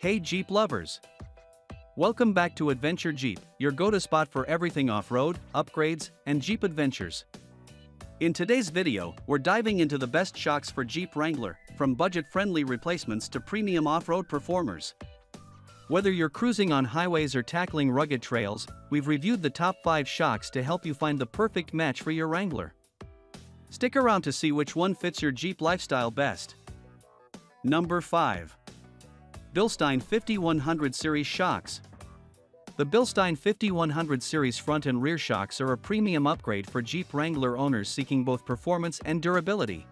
Hey Jeep lovers! Welcome back to Adventure Jeep, your go-to spot for everything off-road, upgrades, and Jeep adventures. In today's video, we're diving into the best shocks for Jeep Wrangler, from budget-friendly replacements to premium off-road performers. Whether you're cruising on highways or tackling rugged trails, we've reviewed the top 5 shocks to help you find the perfect match for your Wrangler. Stick around to see which one fits your Jeep lifestyle best. Number 5. Bilstein 5100 Series Shocks. The Bilstein 5100 Series front and rear shocks are a premium upgrade for Jeep Wrangler owners seeking both performance and durability.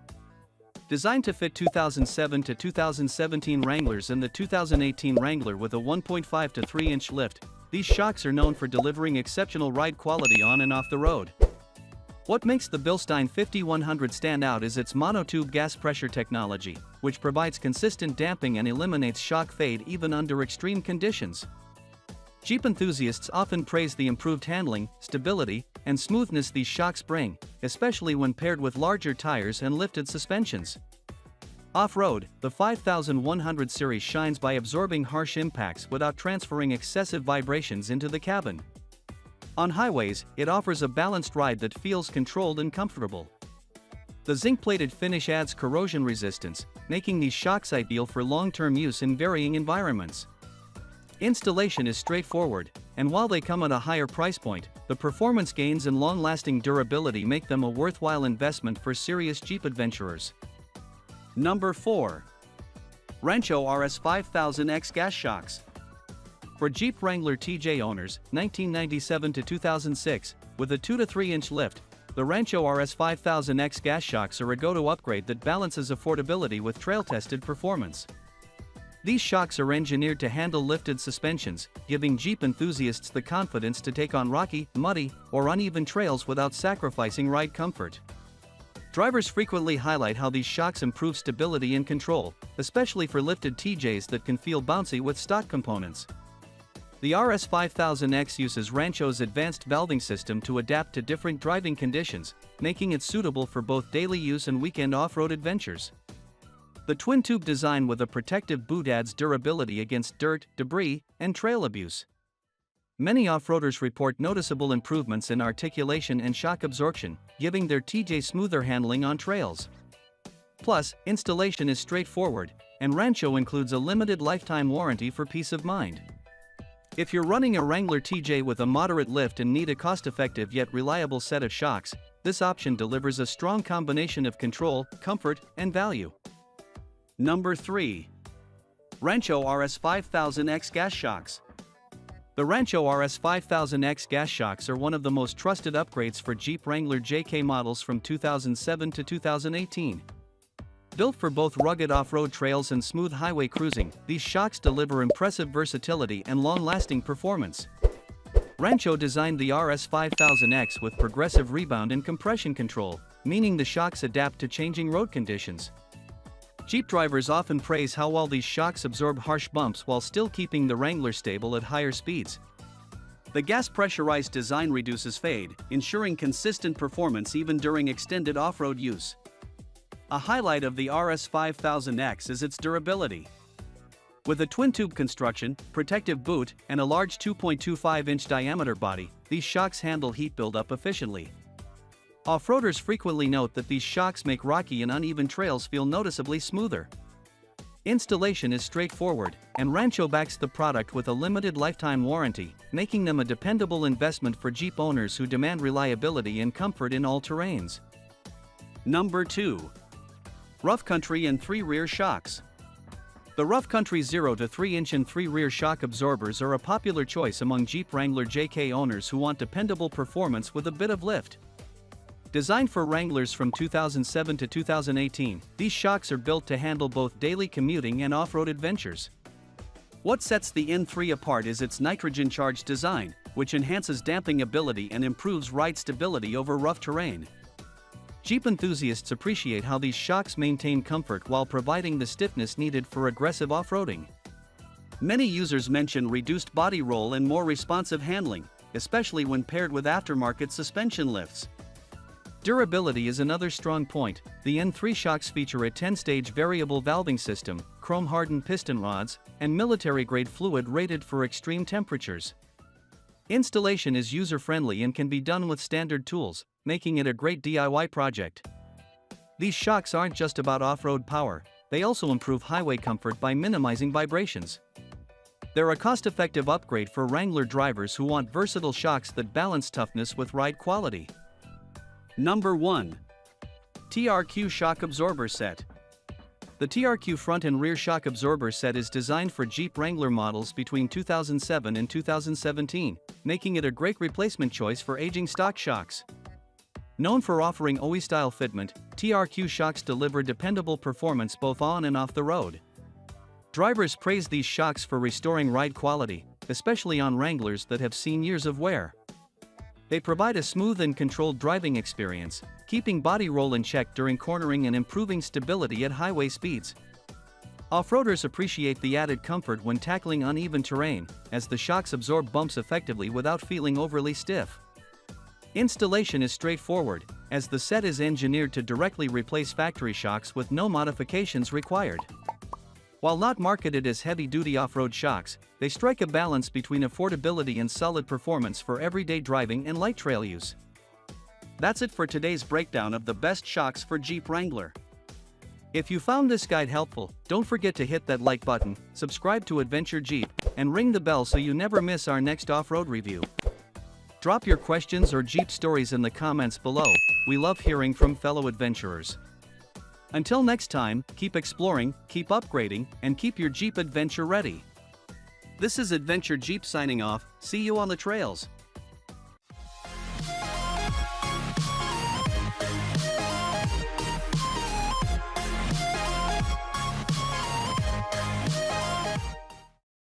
Designed to fit 2007 to 2017 Wranglers and the 2018 Wrangler with a 1.5 to 3-inch lift, these shocks are known for delivering exceptional ride quality on and off the road. What makes the Bilstein 5100 stand out is its monotube gas pressure technology, which provides consistent damping and eliminates shock fade even under extreme conditions. Jeep enthusiasts often praise the improved handling, stability, and smoothness these shocks bring, especially when paired with larger tires and lifted suspensions. Off-road, the 5100 series shines by absorbing harsh impacts without transferring excessive vibrations into the cabin. On highways, it offers a balanced ride that feels controlled and comfortable. The zinc-plated finish adds corrosion resistance, making these shocks ideal for long-term use in varying environments. Installation is straightforward, and while they come at a higher price point, the performance gains and long-lasting durability make them a worthwhile investment for serious Jeep adventurers. Number 4. Rancho RS 5000X Gas Shocks. For Jeep Wrangler TJ owners, 1997 to 2006, with a 2 to 3-inch lift, the Rancho RS 5000X gas shocks are a go-to upgrade that balances affordability with trail-tested performance. These shocks are engineered to handle lifted suspensions, giving Jeep enthusiasts the confidence to take on rocky, muddy, or uneven trails without sacrificing ride comfort. Drivers frequently highlight how these shocks improve stability and control, especially for lifted TJs that can feel bouncy with stock components. The RS 5000X uses Rancho's advanced valving system to adapt to different driving conditions, making it suitable for both daily use and weekend off-road adventures. The twin-tube design with a protective boot adds durability against dirt, debris, and trail abuse. Many off-roaders report noticeable improvements in articulation and shock absorption, giving their TJ smoother handling on trails. Plus, installation is straightforward, and Rancho includes a limited lifetime warranty for peace of mind. If you're running a Wrangler TJ with a moderate lift and need a cost-effective yet reliable set of shocks, this option delivers a strong combination of control, comfort, and value. Number 3. Rancho RS 5000X Gas Shocks. The Rancho RS 5000X gas shocks are one of the most trusted upgrades for Jeep Wrangler JK models from 2007 to 2018. Built for both rugged off-road trails and smooth highway cruising, these shocks deliver impressive versatility and long-lasting performance. Rancho designed the RS 5000X with progressive rebound and compression control, meaning the shocks adapt to changing road conditions. Jeep drivers often praise how well these shocks absorb harsh bumps while still keeping the Wrangler stable at higher speeds. The gas pressurized design reduces fade, ensuring consistent performance even during extended off-road use. A highlight of the RS 5000X is its durability. With a twin-tube construction, protective boot, and a large 2.25-inch diameter body, these shocks handle heat buildup efficiently. Off-roaders frequently note that these shocks make rocky and uneven trails feel noticeably smoother. Installation is straightforward, and Rancho backs the product with a limited lifetime warranty, making them a dependable investment for Jeep owners who demand reliability and comfort in all terrains. Number 2. Rough Country and 3 Rear Shocks. The Rough Country 0 to 3-inch and 3 rear shock absorbers are a popular choice among Jeep Wrangler JK owners who want dependable performance with a bit of lift. Designed for Wranglers from 2007 to 2018, these shocks are built to handle both daily commuting and off-road adventures. What sets the N3 apart is its nitrogen-charged design, which enhances damping ability and improves ride stability over rough terrain. Jeep enthusiasts appreciate how these shocks maintain comfort while providing the stiffness needed for aggressive off-roading. Many users mention reduced body roll and more responsive handling, especially when paired with aftermarket suspension lifts. Durability is another strong point. The N3 shocks feature a 10-stage variable valving system, chrome-hardened piston rods, and military-grade fluid rated for extreme temperatures. Installation is user-friendly and can be done with standard tools, making it a great DIY project. These shocks aren't just about off-road power, they also improve highway comfort by minimizing vibrations. They're a cost-effective upgrade for Wrangler drivers who want versatile shocks that balance toughness with ride quality. Number 1. TRQ Shock Absorber Set. The TRQ front and rear shock absorber set is designed for Jeep Wrangler models between 2007 and 2017, making it a great replacement choice for aging stock shocks. Known for offering OE-style fitment, TRQ shocks deliver dependable performance both on and off the road. Drivers praise these shocks for restoring ride quality, especially on Wranglers that have seen years of wear. They provide a smooth and controlled driving experience, keeping body roll in check during cornering and improving stability at highway speeds. Off-roaders appreciate the added comfort when tackling uneven terrain, as the shocks absorb bumps effectively without feeling overly stiff. Installation is straightforward, as the set is engineered to directly replace factory shocks with no modifications required. While not marketed as heavy-duty off-road shocks, they strike a balance between affordability and solid performance for everyday driving and light trail use. That's it for today's breakdown of the best shocks for Jeep Wrangler. If you found this guide helpful, don't forget to hit that like button, subscribe to Adventure Jeep, and ring the bell so you never miss our next off-road review. Drop your questions or Jeep stories in the comments below, we love hearing from fellow adventurers. Until next time, keep exploring, keep upgrading, and keep your Jeep adventure ready. This is Adventure Jeep signing off, see you on the trails.